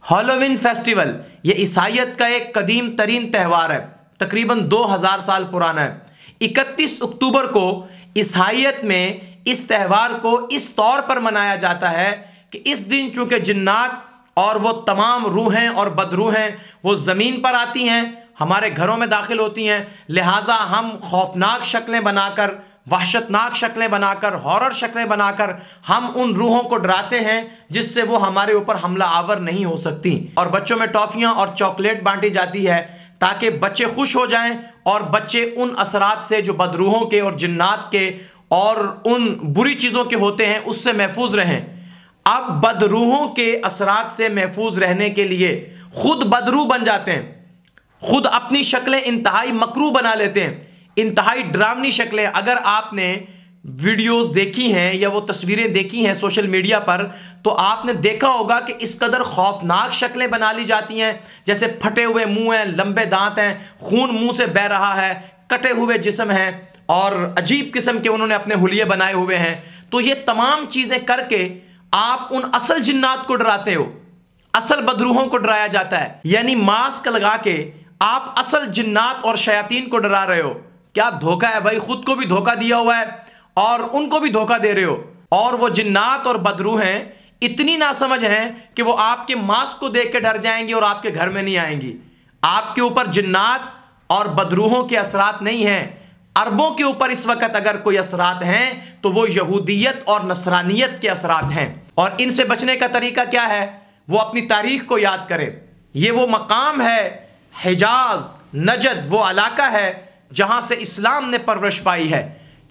Halloween festival ये ईसाइयत का एक कदीम तरीन त्यौहार है, तकरीबन 2000 साल पुराना है। 31 अक्टूबर को ईसाइयत में इस त्यौहार को इस तौर पर मनाया जाता है कि इस दिन चूंकि जिन्नात और वो तमाम रूहें और बदरूहें वो ज़मीन पर आती हैं, हमारे घरों में दाखिल होती हैं, लिहाजा हम खौफनाक शक्लें बनाकर, वहशतनाक शक्लें बनाकर, हॉरर शक्लें बनाकर हम उन रूहों को डराते हैं जिससे वो हमारे ऊपर हमला आवर नहीं हो सकती। और बच्चों में टॉफ़ियाँ और चॉकलेट बांटी जाती है ताकि बच्चे खुश हो जाएं और बच्चे उन असरात से जो बदरूहों के और जिन्नात के और उन बुरी चीज़ों के होते हैं उससे महफूज रहें। अब बदरूहों के असरात से महफूज रहने के लिए खुद बदरू बन जाते हैं, खुद अपनी शक्लें इंतहाई मकरू बना लेते हैं, इंतहाई डरावनी शक्लें। अगर आपने वीडियोस देखी हैं या वो तस्वीरें देखी हैं सोशल मीडिया पर, तो आपने देखा होगा कि इस कदर खौफनाक शक्लें बना ली जाती हैं, जैसे फटे हुए मुंह हैं, लंबे दांत हैं, खून मुंह से बह रहा है, कटे हुए जिस्म हैं और अजीब किस्म के उन्होंने अपने हुलिये बनाए हुए हैं। तो ये तमाम चीज़ें करके आप उन असल जिन्नात को डराते हो, असल बदरूहों को डराया जाता है। यानी मास्क लगा के आप असल जिन्नात और शयातीन को डरा रहे हो। क्या धोखा है भाई, खुद को भी धोखा दिया हुआ है और उनको भी धोखा दे रहे हो। और वो जिन्नात और बदरूहें इतनी नासमझ हैं कि वो आपके मास्क को देख के डर जाएंगी और आपके घर में नहीं आएंगी। आपके ऊपर जिन्नात और बदरूहों के असरात नहीं हैं। अरबों के ऊपर इस वक्त अगर कोई असरात हैं तो वो यहूदियत और नसरानियत के असरात हैं। और इनसे बचने का तरीका क्या है? वो अपनी तारीख को याद करें। ये वो मकाम है, हिजाज नजद वो इलाका है जहां से इस्लाम ने परवरिश पाई है,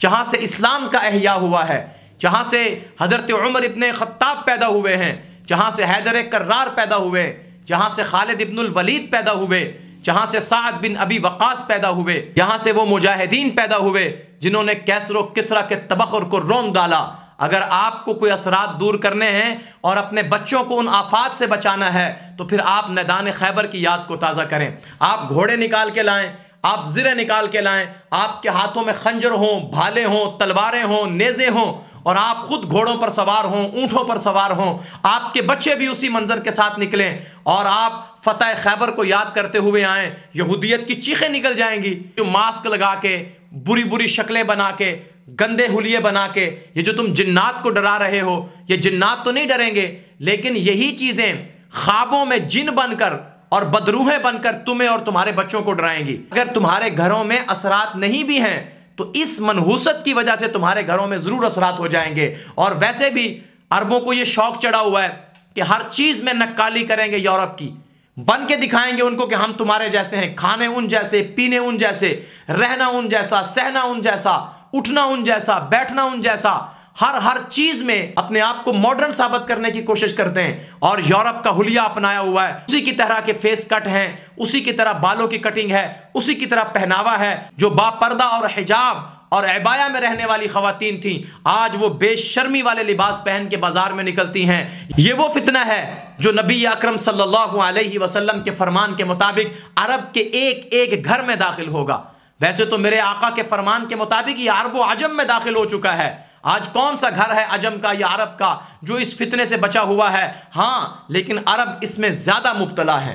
जहां से इस्लाम का एहया हुआ है, जहां से हजरत उमर इब्ने खत्ताब पैदा हुए हैं, जहां से हैदर कर्रार पैदा हुए, जहां से खालिद इब्नुल वलीद पैदा हुए, जहां से साद बिन अबी वक़ास पैदा हुए, जहां से वो मुजाहिदीन पैदा हुए जिन्होंने कैसरो किसरा के तबखुर को रौंद डाला। अगर आपको कोई असरात दूर करने हैं और अपने बच्चों को उन आफात से बचाना है तो फिर आप मैदान खैबर की याद को ताज़ा करें। आप घोड़े निकाल के लाएं, आप ज़िरे निकाल के लाएं, आपके हाथों में खंजर हों, भाले हों, तलवारें हों, नेज़े हों और आप खुद घोड़ों पर सवार हों, ऊँटों पर सवार हों। आपके बच्चे भी उसी मंजर के साथ निकलें और आप फतह खैबर को याद करते हुए आएँ। यहूदियत की चीखें निकल जाएंगी। जो मास्क लगा के, बुरी बुरी शक्लें बना के, गंदे हुलिये बना के, ये जो तुम जिन्नात को डरा रहे हो, ये जिन्नात तो नहीं डरेंगे, लेकिन यही चीज़ें ख्वाबों में जिन बनकर और बदरूहें बनकर तुम्हें और तुम्हारे बच्चों को डराएंगी। अगर तुम्हारे घरों में असरात नहीं भी हैं तो इस मनहूसत की वजह से तुम्हारे घरों में ज़रूर असरात हो जाएंगे। और वैसे भी अरबों को ये शौक चढ़ा हुआ है कि हर चीज़ में नक्काली करेंगे, यूरोप की बन के दिखाएंगे उनको कि हम तुम्हारे जैसे हैं, खाने उन जैसे, पीने उन जैसे, रहना उन जैसा, सहना उन जैसा, उठना उन जैसा, बैठना उन जैसा, हर चीज में अपने आप को मॉडर्न साबित करने की कोशिश करते हैं और यूरोप का हुलिया अपनाया हुआ है। उसी की तरह के फेस कट हैं, उसी की तरह बालों की कटिंग है, उसी की तरह पहनावा है। जो बापर्दा और हिजाब और अबाया में रहने वाली खवातीन थी, आज वो बेशर्मी वाले लिबास पहन के बाजार में निकलती हैं। ये वो फितना है जो नबी अकरम सल्लल्लाहु अलैहि वसल्लम के फरमान के मुताबिक अरब के एक एक घर में दाखिल होगा। वैसे तो मेरे आका के फरमान के मुताबिक ये अरब व अजम में दाखिल हो चुका है। आज कौन सा घर है अजम का या अरब का जो इस फितने से बचा हुआ है? हाँ, लेकिन अरब इसमें ज्यादा मुब्तला है,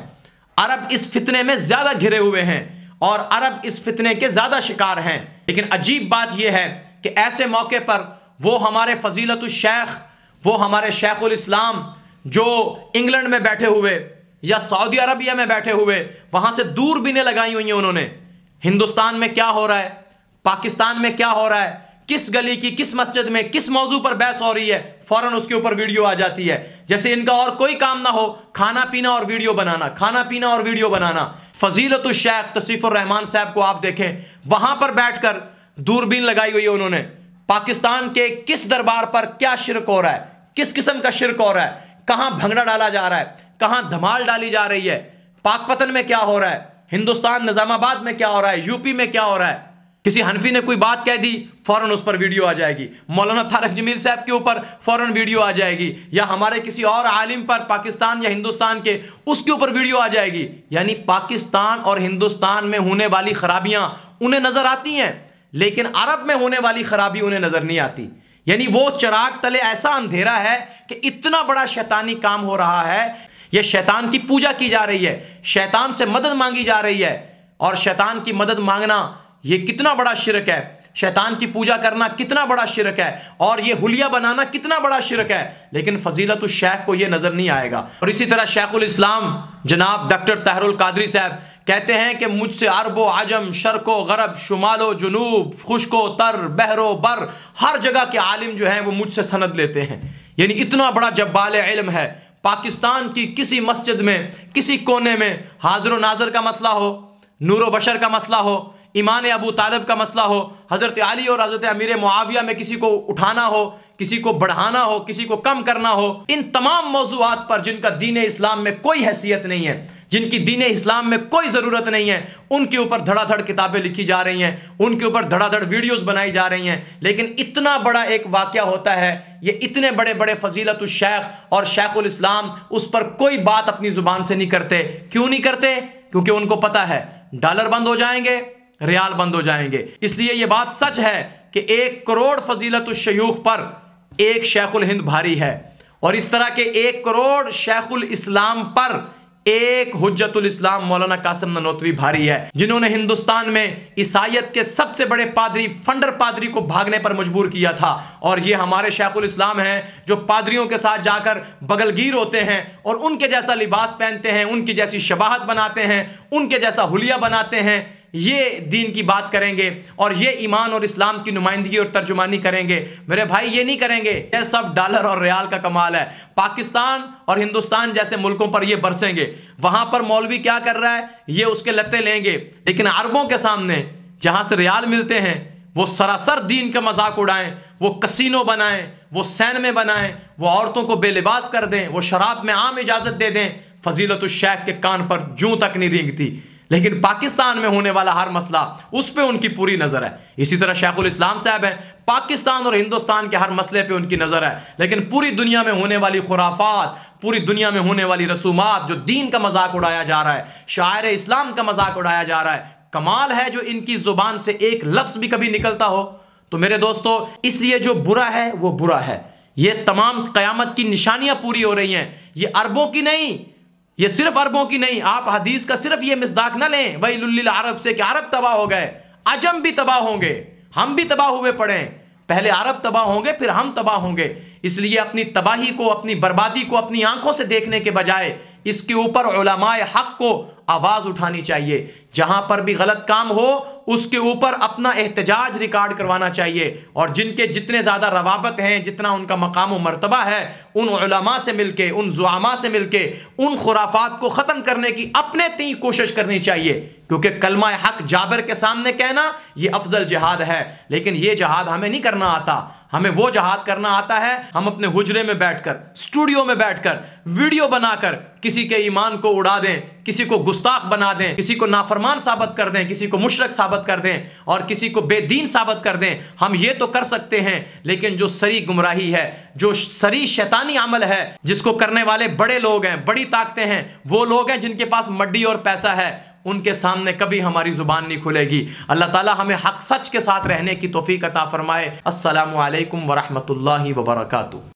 अरब इस फितने में ज्यादा घिरे हुए हैं और अरब इस फितने के ज्यादा शिकार हैं। लेकिन अजीब बात यह है कि ऐसे मौके पर वो हमारे फजीलतुल शेख, वो हमारे शेखुल इस्लाम जो इंग्लैंड में बैठे हुए या सऊदी अरबिया में बैठे हुए, वहां से दूरबीनें लगाई हुई हैं उन्होंने। हिंदुस्तान में क्या हो रहा है, पाकिस्तान में क्या हो रहा है, किस गली की, किस मस्जिद में, किस मौजू पर बहस हो रही है, फौरन उसके ऊपर वीडियो आ जाती है। जैसे इनका और कोई काम ना हो, खाना पीना और वीडियो बनाना, खाना पीना और वीडियो बनाना। फजीलतुल शेख तौसीफुर रहमान साहब को आप देखें, वहां पर बैठकर दूरबीन लगाई हुई है उन्होंने। पाकिस्तान के किस दरबार पर क्या शिरक हो रहा है, किस किस्म का शिरक हो रहा है, कहां भंगड़ा डाला जा रहा है, कहां धमाल डाली जा रही है, पाकपतन में क्या हो रहा है, हिंदुस्तान निजामाबाद में क्या हो रहा है, यूपी में क्या हो रहा है। किसी हनफी ने कोई बात कह दी, फौरन उस पर वीडियो आ जाएगी। मौलाना तारक जमील साहब के ऊपर फौरन वीडियो आ जाएगी, या हमारे किसी और आलिम पर पाकिस्तान या हिंदुस्तान के, उसके ऊपर वीडियो आ जाएगी। यानी पाकिस्तान और हिंदुस्तान में होने वाली खराबियां उन्हें नजर आती हैं, लेकिन अरब में होने वाली खराबी उन्हें नजर नहीं आती। यानी वो चिराग तले ऐसा अंधेरा है कि इतना बड़ा शैतानी काम हो रहा है ये शैतान की पूजा की जा रही है, शैतान से मदद मांगी जा रही है। और शैतान की मदद मांगना ये कितना बड़ा शिरक है, शैतान की पूजा करना कितना बड़ा शिरक है, और ये हुलिया बनाना कितना बड़ा शिरक है। लेकिन फजीलतुल शेख को ये नजर नहीं आएगा। और इसी तरह शेखुल इस्लाम जनाब डॉक्टर ताहिरुल कादरी साहब कहते हैं कि मुझसे अरबो आजम, शर्को गरब, शुमालो जुनूब, खुश्को तर, बहरो बर, हर जगह के आलिम जो हैं वो मुझसे सनद लेते हैं। यानी इतना बड़ा जब्बाल इल्म है। पाकिस्तान की किसी मस्जिद में, किसी कोने में हाजिर नाजर का मसला हो, नूरो बशर का मसला हो, ईमान अबू तालिब का मसला हो, हज़रत अली और हज़रत अमीर मुआविया में किसी को उठाना हो, किसी को बढ़ाना हो, किसी को कम करना हो, इन तमाम मौज़ूआत पर जिनका दीन इस्लाम में कोई हैसियत नहीं है, जिनकी दीन इस्लाम में कोई ज़रूरत नहीं है, उनके ऊपर धड़ाधड़ किताबें लिखी जा रही हैं, उनके ऊपर धड़ाधड़ वीडियोस बनाई जा रही हैं। लेकिन इतना बड़ा एक वाक़या होता है, ये इतने बड़े बड़े फजीलतुल शेख और शेखुल इस्लाम, उस पर कोई बात अपनी ज़ुबान से नहीं करते। क्यों नहीं करते? क्योंकि उनको पता है डॉलर बंद हो जाएंगे, रियाल बंद हो जाएंगे। इसलिए यह बात सच है कि 1 करोड़ फजीलतुल शयूख पर एक शेखुल हिंद भारी है, और इस तरह के 1 करोड़ शेखुल इस्लाम पर एक हुज्जतुल इस्लाम मौलाना कासिम ननोतवी भारी है, जिन्होंने हिंदुस्तान में ईसाइयत के सबसे बड़े पादरी, फंडर पादरी को भागने पर मजबूर किया था। और ये हमारे शेखुल इस्लाम हैं जो पादरियों के साथ जाकर बगलगीर होते हैं और उनके जैसा लिबास पहनते हैं, उनकी जैसी शबाहत बनाते हैं, उनके जैसा हुलिया बनाते हैं। ये दीन की बात करेंगे और ये ईमान और इस्लाम की नुमाइंदगी और तर्जुमानी करेंगे। मेरे भाई ये नहीं करेंगे। ये सब डॉलर और रियाल का कमाल है। पाकिस्तान और हिंदुस्तान जैसे मुल्कों पर ये बरसेंगे, वहां पर मौलवी क्या कर रहा है ये उसके लत्ते लेंगे। लेकिन अरबों के सामने जहां से रियाल मिलते हैं वो सरासर दीन का मजाक उड़ाएं, वो कसीनो बनाएं, वो सैनमे बनाएं, वो औरतों को बेलिबास कर दें, वो शराब में आम इजाजत दे दें। फजीलतुल शेख के कान पर जूं तक नहीं रेंगती। लेकिन पाकिस्तान में होने वाला हर मसला उस पे उनकी पूरी नजर है। इसी तरह शेखुल इस्लाम साहब हैं, पाकिस्तान और हिंदुस्तान के हर मसले पे उनकी नजर है। लेकिन पूरी दुनिया में होने वाली खुराफात, पूरी दुनिया में होने वाली रसूमात, जो दीन का मजाक उड़ाया जा रहा है, शायर इस्लाम का मजाक उड़ाया जा रहा है, कमाल है जो इनकी जुबान से एक लफ्ज भी कभी निकलता हो। तो मेरे दोस्तों, इसलिए जो बुरा है वो बुरा है। ये तमाम क़यामत की निशानियां पूरी हो रही हैं। ये अरबों की नहीं, ये सिर्फ अरबों की नहीं। आप हदीस का सिर्फ ये मिसदाक ना लें वैलुल लिल अरब से कि अरब तबाह हो गए, अजम भी तबाह होंगे, हम भी तबाह हुए पड़े। पहले अरब तबाह होंगे फिर हम तबाह होंगे। इसलिए अपनी तबाही को, अपनी बर्बादी को अपनी आंखों से देखने के बजाय इसके ऊपर उलमाए हक को आवाज उठानी चाहिए। जहां पर भी गलत काम हो उसके ऊपर अपना एहतजाज रिकॉर्ड करवाना चाहिए। और जिनके जितने ज्यादा रवाबत हैं, जितना उनका मकाम व मर्तबा है, उन उलमा से मिलके, उन ज़ुआमा से मिलके उन खुराफात को खत्म करने की अपने ती कोशिश करनी चाहिए। क्योंकि कलमा हक जाबिर के सामने कहना ये अफजल जिहाद है। लेकिन ये जिहाद हमें नहीं करना आता। हमें वो जिहाद करना आता है, हम अपने हुजरे में बैठकर, स्टूडियो में बैठकर वीडियो बनाकर किसी के ईमान को उड़ा दें, किसी को गुस्ताख बना दें, किसी को नाफरमान साबित कर दें, किसी को मुशरक साबित कर दें और किसी को बेदीन साबित कर दें। हम ये तो कर सकते हैं। लेकिन जो सरी गुमराही है, जो सरी शैतानी अमल है, जिसको करने वाले बड़े लोग हैं, बड़ी ताकतें हैं, वो लोग हैं जिनके पास मड्डी और पैसा है, उनके सामने कभी हमारी जुबान नहीं खुलेगी। अल्लाह ताला हमें हक सच के साथ रहने की तौफीक अता फरमाए। अस्सलामु अलैकुम व रहमतुल्लाहि व बरकातुहू।